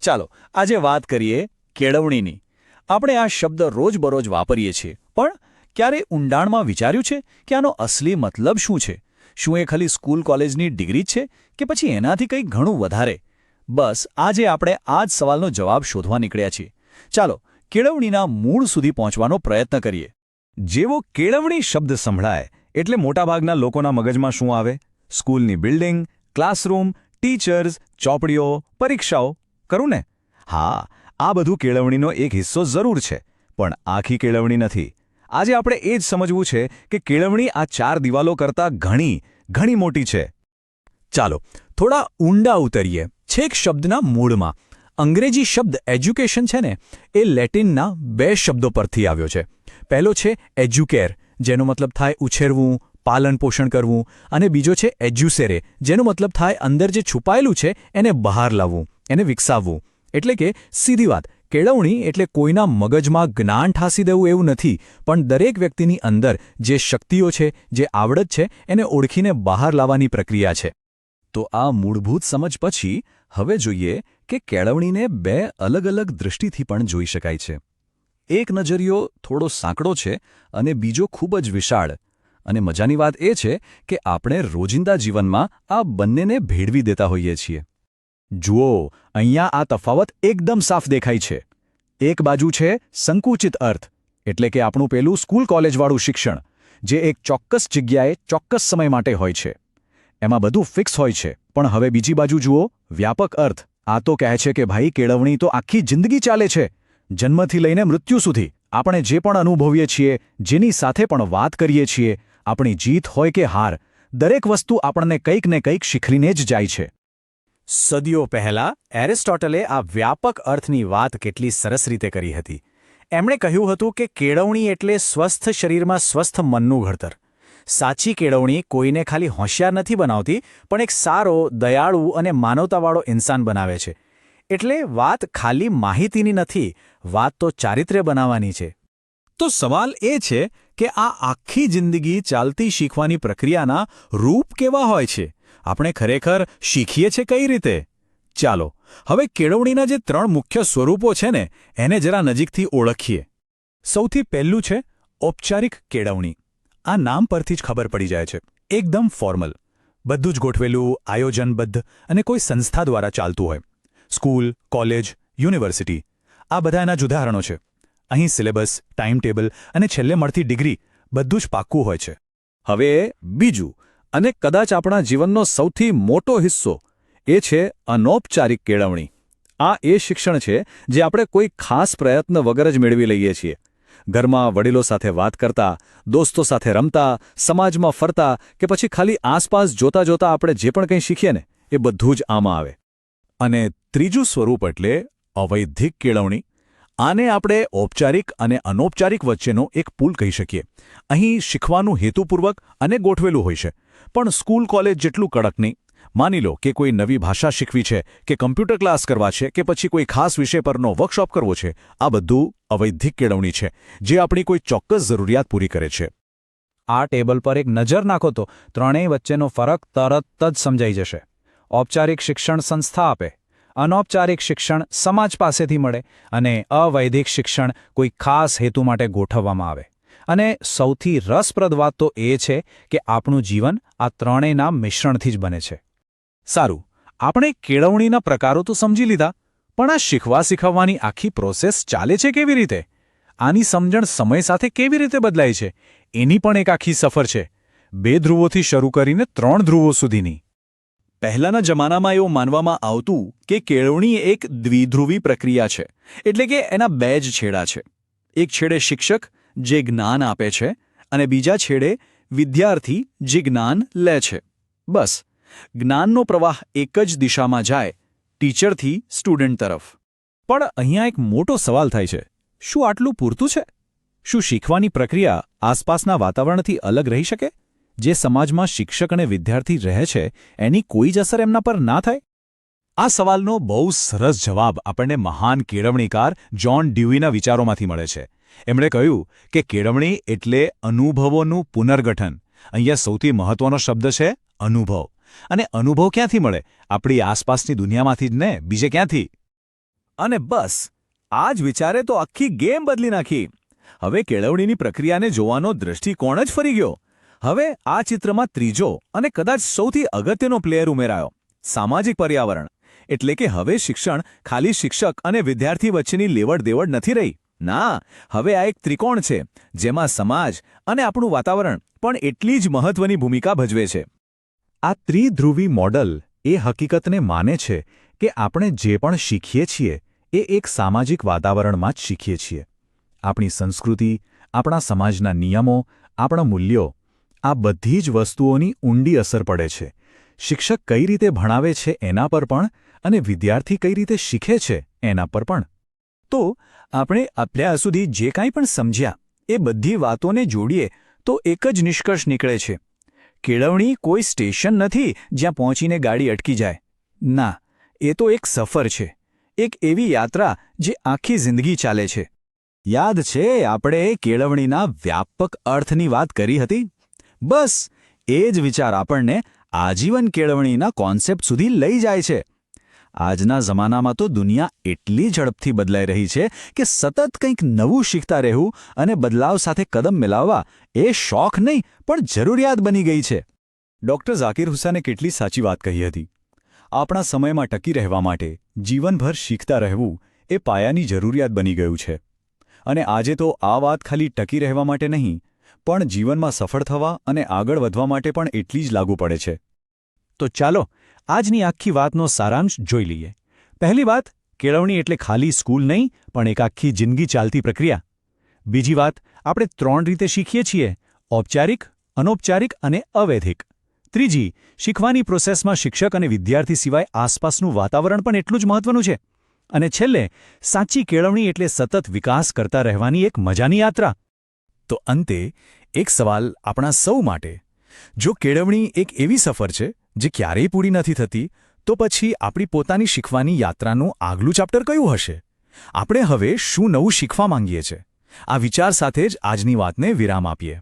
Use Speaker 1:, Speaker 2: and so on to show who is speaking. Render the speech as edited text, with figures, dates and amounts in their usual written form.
Speaker 1: ચાલો આજે વાત કરીએ કેળવણીની. આપણે આ શબ્દ રોજબરોજ વાપરીએ છીએ, પણ ક્યારે ઊંડાણમાં વિચાર્યું છે કે આનો અસલી મતલબ શું છે? શું એ ખાલી સ્કૂલ કોલેજની ડિગ્રી જ છે કે પછી એનાથી કંઈક ઘણું વધારે? બસ આજે આપણે આ જ સવાલનો જવાબ શોધવા નીકળ્યા છીએ. ચાલો કેળવણીના મૂળ સુધી પહોંચવાનો પ્રયત્ન કરીએ.
Speaker 2: જેવો કેળવણી શબ્દ સંભળાય એટલે મોટાભાગના લોકોના મગજમાં શું આવે? સ્કૂલની બિલ્ડિંગ, ક્લાસરૂમ, ટીચર્સ, ચોપડીઓ, પરીક્ષાઓ. ખરું ને? હા, આ બધું કેળવણીનો એક હિસ્સો જરૂર છે, પણ આખી કેળવણી નથી. આજે આપણે એ જ સમજવું છે કે કેળવણી આ 4 દિવાલો કરતાં ઘણી મોટી છે.
Speaker 1: ચાલો થોડા ઊંડા ઉતરીએ, છેક શબ્દના મૂળમાં. અંગ્રેજી શબ્દ એજ્યુકેશન છે ને, એ લેટિનના 2 શબ્દો પરથી આવ્યો છે. પહેલો છે એજ્યુકેર, જેનો મતલબ થાય ઉછેરવું, પાલન પોષણ કરવું, અને બીજો છે એજ્યુસેરે, જેનો મતલબ થાય અંદર જે છુપાયેલું છે એને બહાર લાવવું, એને વિકસાવવું. એટલે કે સીધી વાત, કેળવણી એટલે કોઈના મગજમાં જ્ઞાન ઠાસી દેવું એવું નથી, પણ દરેક વ્યક્તિની અંદર જે શક્તિઓ છે, જે આવડત છે, એને ઓળખીને બહાર લાવવાની પ્રક્રિયા છે.
Speaker 2: તો આ મૂળભૂત સમજ પછી હવે જોઈએ કે કેળવણીને 2 અલગ દૃષ્ટિથી પણ જોઈ શકાય છે. એક નજરિયો થોડો સાંકડો છે અને બીજો ખૂબ જ વિશાળ. અને મજાની વાત એ છે કે આપણે રોજિંદા જીવનમાં આ બંનેને ભેળવી દેતા હોઈએ છીએ.
Speaker 1: જુઓ, અહીંયા આ તફાવત એકદમ સાફ દેખાય છે. એક બાજુ છે સંકુચિત અર્થ, એટલે કે આપણું પેલું સ્કૂલ કોલેજવાળું શિક્ષણ, જે એક ચોક્કસ જગ્યાએ ચોક્કસ સમય માટે હોય છે. એમાં બધું ફિક્સ હોય છે. પણ હવે બીજી બાજુ જુઓ, વ્યાપક અર્થ. આ તો કહે છે કે ભાઈ, કેળવણી તો આખી જિંદગી ચાલે છે. જન્મથી લઈને મૃત્યુ સુધી આપણે જે પણ અનુભવીએ છીએ, જેની સાથે પણ વાત કરીએ છીએ, આપણી જીત હોય કે હાર, દરેક વસ્તુ આપણને કંઈક ને કંઈક શીખવીને જ જાય છે. સદીઓ પહેલા એરિસ્ટોટલે આ વ્યાપક અર્થની વાત કેટલી સરસ રીતે કરી હતી. એમણે કહ્યું હતું કે કેળવણી એટલે સ્વસ્થ શરીરમાં સ્વસ્થ મનનું ઘડતર. સાચી કેળવણી કોઈને ખાલી હોશિયાર નથી બનાવતી, પણ એક સારો, દયાળુ અને માનવતાવાળો ઇન્સાન બનાવે છે. એટલે વાત ખાલી માહિતીની નથી, વાત તો ચારિત્ર્ય બનાવવાની છે. તો સવાલ એ છે કે આ આખી જિંદગી ચાલતી શીખવાની પ્રક્રિયાના રૂપ કેવા હોય છે? આપણે ખરેખર શીખીએ છીએ કઈ રીતે? ચાલો હવે કેળવણીના જે 3 મુખ્ય સ્વરૂપો છે ને, એને જરા નજીકથી ઓળખીએ. સૌથી પહેલું છે ઔપચારિક કેળવણી. આ નામ પરથી જ ખબર પડી જાય છે. એકદમ ફોર્મલ, બધું જ ગોઠવેલું, આયોજનબદ્ધ અને કોઈ સંસ્થા દ્વારા ચાલતું હોય. સ્કૂલ, કોલેજ, યુનિવર્સિટી, આ બધા એના જ ઉદાહરણો છે. અહીં સિલેબસ, ટાઈમ ટેબલ અને છેલ્લે મળતી ડિગ્રી બધું જ પાક્કું હોય છે.
Speaker 2: હવે બીજું, અને કદાચ આપણા જીવનનો સૌથી મોટો હિસ્સો, એ છે અનૌપચારિક કેળવણી. આ એ શિક્ષણ છે જે આપણે કોઈ ખાસ પ્રયત્ન વગર જ મેળવી લઈએ છીએ. ઘરમાં વડીલો સાથે વાત કરતા, દોસ્તો સાથે રમતા, સમાજમાં ફરતા કે પછી ખાલી આસપાસ જોતા આપણે જે પણ કંઈ શીખીએ ને, એ બધું જ આમાં આવે.
Speaker 1: અને ત્રીજું સ્વરૂપ એટલે અવૈધિક કેળવણી. આને આપણે ઔપચારિક અને અનૌપચારિક વચ્ચેનો એક પુલ કહી શકીએ. અહીં શીખવાનું હેતુપૂર્વક અને ગોઠવેલું હોય છે, પણ સ્કૂલ કોલેજ જેટલું કડક નહીં. માની લો કે કોઈ નવી ભાષા શીખવી છે, કે કમ્પ્યુટર ક્લાસ કરવા છે, કે પછી કોઈ ખાસ વિષય પરનો વર્કશોપ કરવો છે, આ બધું અવૈધિક કેળવણી છે, જે આપણી કોઈ ચોક્કસ જરૂરિયાત પૂરી કરે છે. આ ટેબલ પર એક નજર નાખો તો ત્રણેય વચ્ચેનો ફરક તરત જ સમજાઈ જશે. ઔપચારિક શિક્ષણ સંસ્થા આપે, અનૌપચારિક શિક્ષણ સમાજ પાસેથી મળે, અને અવૈધિક શિક્ષણ કોઈ ખાસ હેતુ માટે ગોઠવવામાં આવે. અને સૌથી રસપ્રદ વાત તો એ છે કે આપણું જીવન આ ત્રણેયના મિશ્રણથી જ બને છે. સારું, આપણે કેળવણીના પ્રકારો તો સમજી લીધા, પણ આ શીખવવાની આખી પ્રોસેસ ચાલે છે કેવી રીતે? આની સમજણ સમય સાથે કેવી રીતે બદલાય છે? એની પણ એક આખી સફર છે. 2 ધ્રુવોથી શરૂ કરીને 3 ધ્રુવો સુધીની. પહેલાના જમાનામાં એવું માનવામાં આવતું કે કેળવણી એક દ્વિધ્રુવી પ્રક્રિયા છે, એટલે કે એના 2 જ છેડા છે. એક છેડે શિક્ષક જે જ્ઞાન આપે છે, અને બીજા છેડે વિદ્યાર્થી જે જ્ઞાન લે છે. બસ, જ્ઞાનનો પ્રવાહ એક જ દિશામાં જાય, ટીચરથી સ્ટુડન્ટ તરફ. પણ અહીંયા એક મોટો સવાલ થાય છે. શું આટલું પૂરતું છે? શું શીખવાની પ્રક્રિયા આસપાસના વાતાવરણથી અલગ રહી શકે? જે સમાજમાં શિક્ષક અને વિદ્યાર્થી રહે છે, એની કોઈ જ અસર એમના પર ના થાય? આ સવાલનો બહુ સરસ જવાબ આપણને મહાન કેળવણીકાર જ્હોન ડ્યુઈના વિચારોમાંથી મળે છે. એમણે કહ્યું કે કેળવણી એટલે અનુભવોનું પુનર્ગઠન. અહીંયા સૌથી મહત્વનો શબ્દ છે અનુભવ. અને અનુભવ ક્યાંથી મળે? આપણી આસપાસની દુનિયામાંથી જ ને, બીજે ક્યાંથી?
Speaker 2: અને બસ આ જ વિચારે તો આખી ગેમ બદલી નાખી. હવે કેળવણીની પ્રક્રિયાને જોવાનો દૃષ્ટિકોણ જ ફરી ગયો. હવે આ ચિત્રમાં ત્રીજો અને કદાચ સૌથી અગત્યનો પ્લેયર ઉમેરાયો, સામાજિક પર્યાવરણ. એટલે કે હવે શિક્ષણ ખાલી શિક્ષક અને વિદ્યાર્થી વચ્ચેની લેવડ-દેવડ નથી રહી. ના, હવે આ એક ત્રિકોણ છે જેમાં સમાજ અને આપણું વાતાવરણ પણ એટલી જ મહત્વની ભૂમિકા ભજવે છે.
Speaker 1: આ ત્રિધ્રુવી મોડલ એ હકીકતને માને છે કે આપણે જે પણ શીખીએ છીએ એ એક સામાજિક વાતાવરણમાં જ શીખીએ છીએ. આપણી સંસ્કૃતિ, આપણા સમાજના નિયમો, આપણા મૂલ્યો, આ બધી જ વસ્તુઓની ઊંડી અસર પડે છે. શિક્ષક કઈ રીતે ભણાવે છે એના પર પણ અને વિદ્યાર્થી કઈ રીતે શીખે છે એના પર પણ.
Speaker 2: તો આપણે અત્યાર સુધી જે કાંઈ પણ સમજ્યા એ બધી વાતોને જોડીએ તો એક જ નિષ્કર્ષ નીકળે છે. કેળવણી કોઈ સ્ટેશન નથી જ્યાં પહોંચીને ગાડી અટકી જાય. ના, એ તો એક સફર છે, એક એવી યાત્રા જે આખી જિંદગી ચાલે છે. યાદ છે આપણે કેળવણીના વ્યાપક અર્થની વાત કરી હતી? બસ એ જ વિચાર આપણને આજીવન કેળવણીના કોન્સેપ્ટ સુધી લઈ જાય છે. આજના જમાનામાં તો દુનિયા એટલી ઝડપથી બદલાઈ રહી છે કે સતત કંઈક નવું શીખતા રહેવું અને બદલાવ સાથે કદમ મિલાવવા એ શોખ નહીં પણ જરૂરિયાત બની ગઈ છે. ડૉક્ટર ઝાકિર હુસૈને કેટલી સાચી વાત કહી હતી. આપણા સમયમાં ટકી રહેવા માટે જીવનભર શીખતા રહેવું એ પાયાની જરૂરિયાત બની ગયું છે. અને આજે તો આ વાત ખાલી ટકી રહેવા માટે નહીં પણ જીવનમાં સફળ થવા અને આગળ વધવા માટે પણ એટલી જ લાગુ પડે છે. તો ચાલો આજની આખી વાતનો સારાંશ જોઈ લઈએ. પહેલી વાત, કેળવણી એટલે ખાલી સ્કૂલ નહીં પણ એક આખી જિંદગી ચાલતી પ્રક્રિયા. બીજી વાત, આપણે 3 રીતે શીખીએ છીએ: ઔપચારિક, અનૌપચારિક અને અવૈધિક. ત્રીજી, શીખવાની પ્રોસેસમાં શિક્ષક અને વિદ્યાર્થી સિવાય આસપાસનું વાતાવરણ પણ એટલું જ મહત્વનું છે. અને છેલ્લે, સાચી કેળવણી એટલે સતત વિકાસ કરતા રહેવાની એક મજાની યાત્રા. તો અંતે એક સવાલ આપણા સૌ માટે: જો કેળવણી એક એવી સફર છે જે ક્યારેય પૂરી નથી થતી, તો પછી આપણી પોતાની શીખવાની યાત્રાનું આગલું ચેપ્ટર કયું હશે? આપણે હવે શું નવું શીખવા માંગીએ છીએ? આ વિચાર સાથે જ આજની વાતને વિરામ આપીએ.